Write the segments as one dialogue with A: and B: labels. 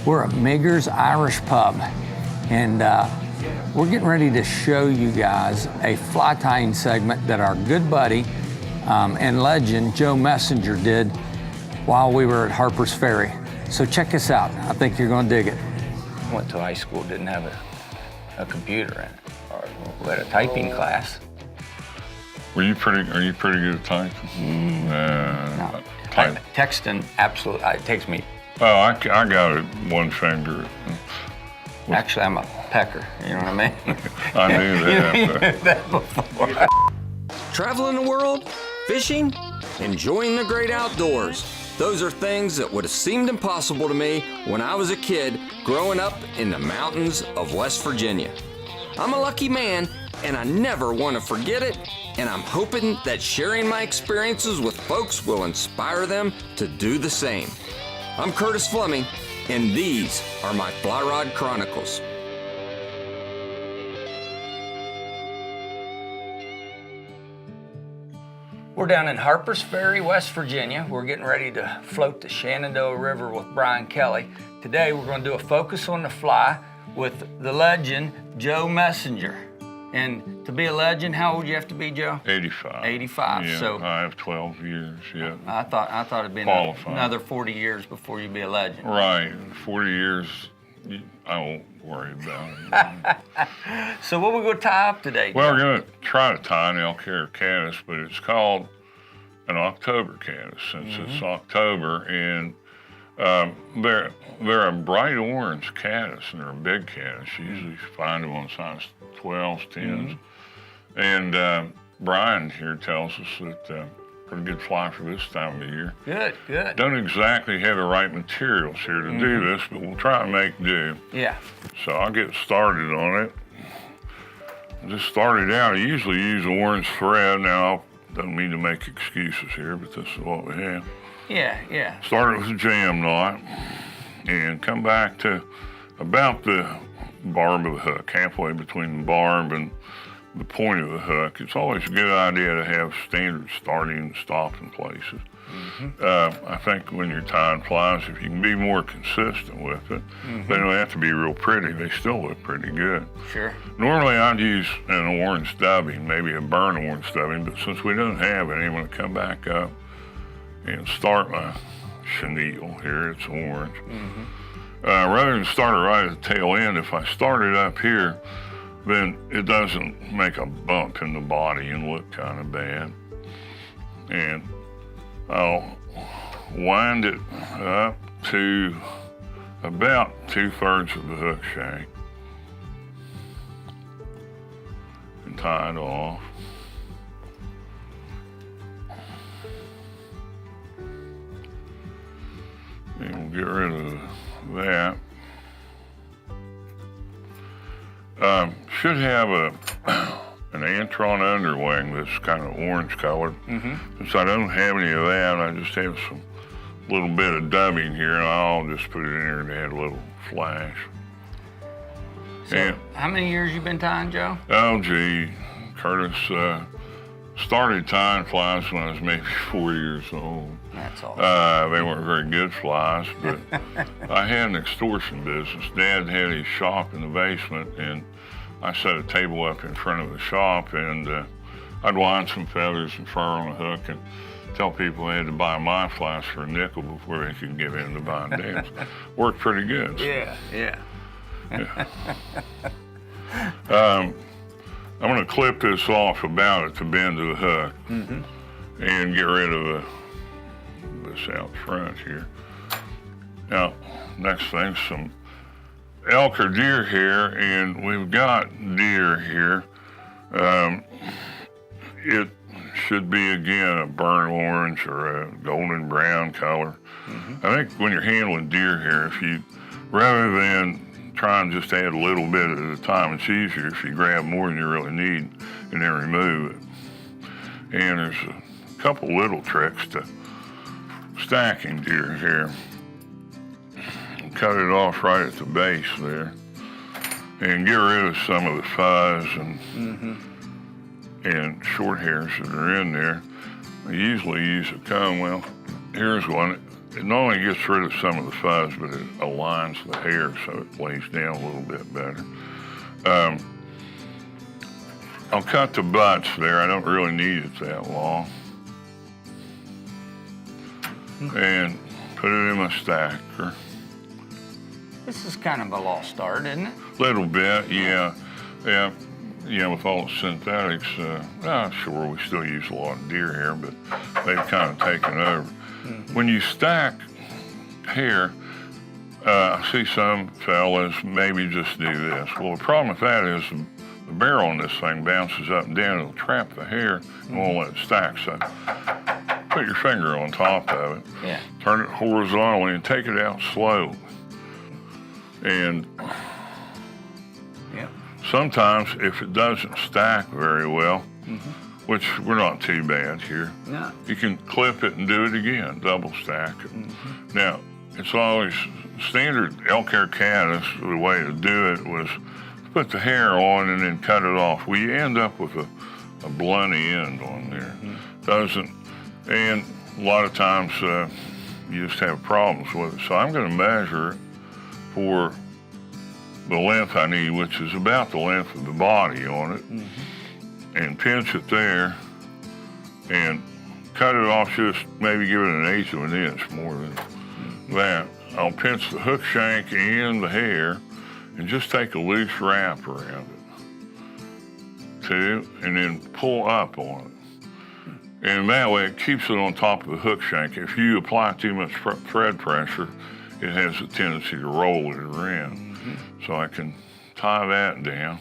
A: We're at Migger's Irish Pub, and we're getting ready to show you guys a fly tying segment that our good buddy and legend Joe Messenger did while we were at Harper's Ferry. So check us out. I think you're going to dig it.
B: Went to high school, didn't have a computer in it. Or we had a typing class.
C: Are you pretty good at typing?
B: No.
C: Type.
B: Texting, absolutely, it takes me.
C: Oh, I got it one finger.
B: Actually, I'm a pecker, you know what I mean?
C: I knew that.
B: You knew that before.
D: Traveling the world, fishing, enjoying the great outdoors. Those are things that would have seemed impossible to me when I was a kid growing up in the mountains of West Virginia. I'm a lucky man, and I never want to forget it, and I'm hoping that sharing my experiences with folks will inspire them to do the same. I'm Curtis Fleming, and these are my Fly Rod Chronicles.
B: We're down in Harper's Ferry, West Virginia. We're getting ready to float the Shenandoah River with Brian Kelly. Today, we're going to do a focus on the fly with the legend, Joe Messenger. And to be a legend, how old you have to be, Joe?
C: 85.
B: 85.
C: Yeah,
B: so
C: I have 12 years, yeah.
B: I thought it'd be another 40 years before you'd be a legend.
C: Right, 40 years, I won't worry about it.
B: So what we going to tie up today, Joe?
C: Well, we're going to try to tie an elk hair caddis, but it's called an October caddis since it's October, and they're a bright orange caddis, and they're a big caddis. You usually find them on size 12s, 10s. And Brian here tells us that pretty good fly for this time of year.
B: Good, good.
C: Don't exactly have the right materials here to do this, but we'll try and make do.
B: Yeah.
C: So I'll get started on it. Just started out, I usually use orange thread. Now, don't mean to make excuses here, but this is what we have.
B: Yeah, yeah.
C: Started with a jam knot and come back to about the barb of the hook, halfway between the barb and the point of the hook. It's always a good idea to have standard starting and stopping places. I think when you're tying flies, if you can be more consistent with it, they don't have to be real pretty. They still look pretty good.
B: Sure.
C: Normally I'd use an orange dubbing, maybe a burnt orange dubbing, but since we don't have any, I'm going to come back up and start my chenille here. It's orange. Rather than start it right at the tail end, if I start it up here, then it doesn't make a bump in the body and look kind of bad. And I'll wind it up to about 2/3 of the hook shank and tie it off. And we'll get rid of that. Should have an antron underwing that's kind of orange colored. Since I don't have any of that, I just have some little bit of dubbing here, and I'll just put it in here to add a little flash.
B: So and how many years you been tying, Joe?
C: Oh, gee, Curtis started tying flies when I was maybe 4 years old.
B: That's awesome.
C: They weren't very good flies, but I had an extortion business. Dad had his shop in the basement, and I set a table up in front of the shop, and I'd wind some feathers and fur on a hook and tell people they had to buy my flies for a nickel before they could get into buying Dad's. Worked pretty good.
B: Yeah, yeah.
C: I'm going to clip this off about at the bend of the hook and get rid of this out front here. Now, next thing, some elk or deer hair, and we've got deer here. It should be, again, a burnt orange or a golden brown color. I think when you're handling deer hair, if you, rather than try and just add a little bit at a time, it's easier if you grab more than you really need and then remove it. And there's a couple little tricks to stacking deer hair. Cut it off right at the base there and get rid of some of the fuzz and short hairs that are in there. I usually use a comb. Well, here's one. it not only gets rid of some of the fuzz, but it aligns the hair so it lays down a little bit better. I'll cut the butts there. I don't really need it that long. And put it in my stacker.
B: This is kind of a lost art, isn't it?
C: Little bit, yeah. Yeah, you know, with all the synthetics, sure, we still use a lot of deer hair, but they've kind of taken over. When you stack hair, I see some fellas maybe just do this. Well, the problem with that is the barrel on this thing bounces up and down. It'll trap the hair and won't let it stack. So put your finger on top of it, turn it horizontally, and take it out slowly. And sometimes if it doesn't stack very well, which we're not too bad here, you can clip it and do it again, double stack it. Now, it's always standard elk hair caddis. The way to do it was put the hair on and then cut it off. Well, you end up with a blunty end on there. Doesn't, and a lot of times you just have problems with it. So I'm going to measure it for the length I need, which is about the length of the body on it, and pinch it there and cut it off, just maybe give it 1/8 of an inch more than that. I'll pinch the hook shank and the hair and just take a loose wrap around it, too, and then pull up on it. And that way it keeps it on top of the hook shank. If you apply too much thread pressure, it has a tendency to roll it around. So I can tie that down.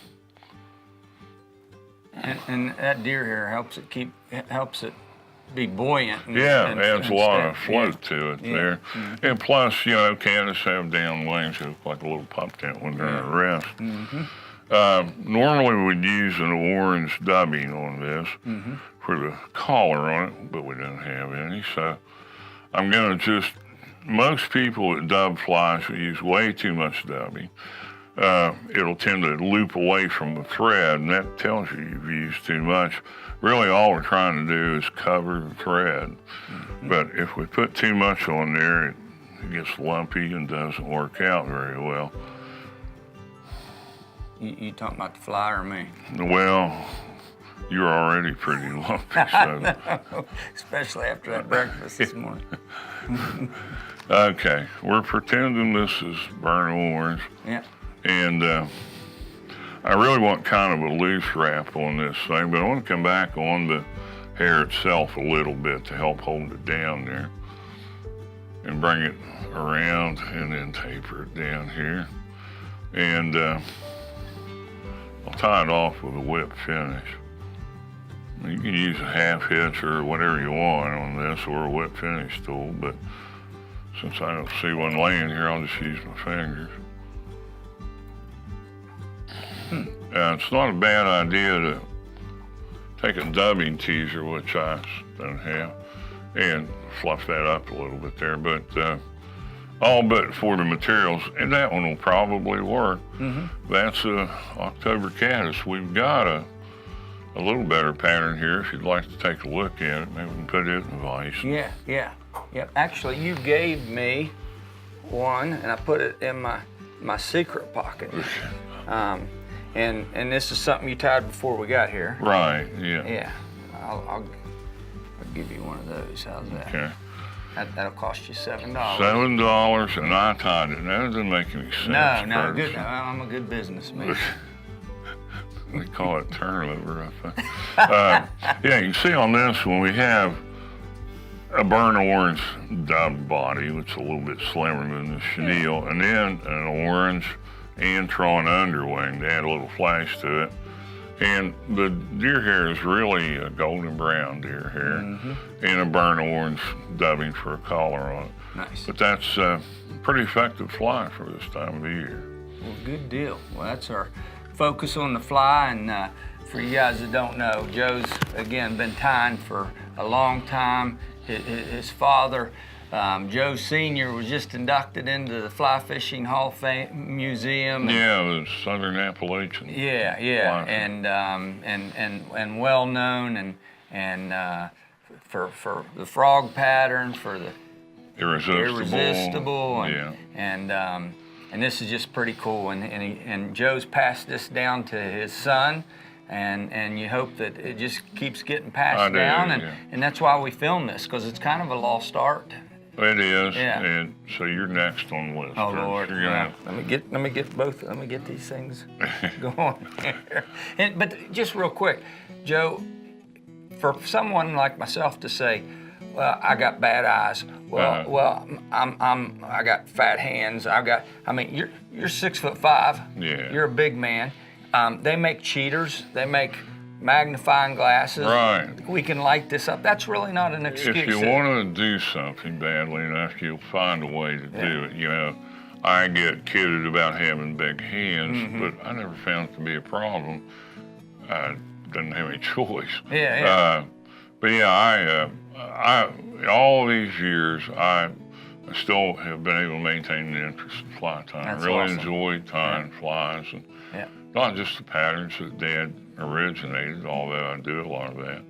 B: And that deer hair helps it be buoyant. And,
C: adds a lot of float to it there. And plus, you know, caddis have down wings that look like a little pop tent when they're at rest. Normally we'd use an orange dubbing on this for the collar on it, but we didn't have any. So I'm gonna just, most people that dub flies use way too much dubbing. It'll tend to loop away from the thread, and that tells you you've used too much. Really, all we're trying to do is cover the thread. But if we put too much on there, it gets lumpy and doesn't work out very well.
B: You talking about the fly or me?
C: Well, you're already pretty lumpy. So.
B: Especially after that breakfast this morning.
C: Okay, we're pretending this is burnt orange. And I really want kind of a loose wrap on this thing, but I want to come back on the hair itself a little bit to help hold it down there. And bring it around and then taper it down here. And I'll tie it off with a whip finish. You can use a half hitch or whatever you want on this, or a whip finish tool, but since I don't see one laying here, I'll just use my fingers. It's not a bad idea to take a dubbing teaser, which I don't have, and fluff that up a little bit there, but all but for the materials, and that one will probably work. That's a October caddis. We've got a little better pattern here if you'd like to take a look at it. Maybe we can put it in the vise.
B: Yeah. Actually, you gave me one, and I put it in my secret pocket. And this is something you tied before we got here.
C: Right. Yeah.
B: Yeah. I'll give you one of those. How's that?
C: Okay.
B: That'll cost you $7.
C: $7, and I tied it. That doesn't make any sense.
B: No, good. I'm a good businessman.
C: They call it turnover, I think. Yeah, you can see on this one we have a burnt orange dubbed body, which is a little bit slimmer than the chenille, and then an orange antron underwing to add a little flash to it. And the deer hair is really a golden brown deer hair and a burnt orange dubbing for a collar on it.
B: Nice.
C: But that's a pretty effective fly for this time of the year.
B: Well, good deal. Well, that's our focus on the fly. And for you guys that don't know, Joe's, again, been tying for a long time. His father, Joe Sr., was just inducted into the Fly Fishing Hall of Fame Museum.
C: Yeah, the Southern Appalachian.
B: Yeah, and well known, and for the frog pattern, for the
C: irresistible.
B: And this is just pretty cool. And Joe's passed this down to his son. And you hope that it just keeps getting passed down, and that's why we film this, because it's kind of a lost art.
C: It is, and so you're next on the list.
B: Oh Lord! Let me get both. Let me get these things going here. But just real quick, Joe, for someone like myself to say, well, I got bad eyes. Well, I got fat hands. You're 6'5".
C: Yeah.
B: You're a big man. They make cheaters. They make magnifying glasses.
C: Right.
B: We can light this up. That's really not an excuse.
C: If you want to do something badly enough, you'll find a way to do it. You know, I get kidded about having big hands, but I never found it to be a problem. I didn't have any choice. But yeah, I all these years, I still have been able to maintain the interest in fly tying. I really enjoy tying flies, and not just the patterns that Dad originated, although I do a lot of that,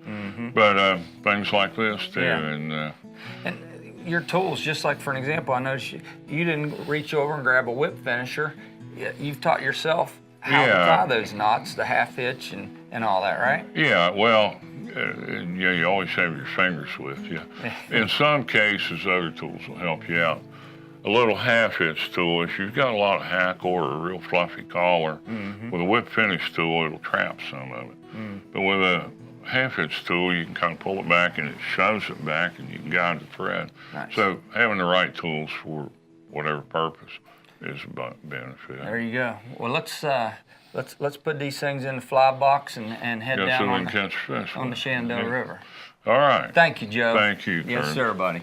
C: but things like this too. And
B: your tools, just like for an example, I noticed you didn't reach over and grab a whip finisher. You've taught yourself how to tie those knots, the half hitch and all that, right?
C: Yeah, well, you always have your fingers with you. In some cases, other tools will help you out. A little half hitch tool, if you've got a lot of hack or a real fluffy collar, with a whip finish tool, it'll trap some of it. But with a half hitch tool, you can kind of pull it back and it shoves it back and you can guide the thread.
B: Nice.
C: So having the right tools for whatever purpose is a benefit.
B: There you go. Well, let's put these things in the fly box and head down on the Shenandoah River.
C: All right.
B: Thank you, Joe.
C: Thank you,
B: Yes,
C: Kurt.
B: sir, buddy.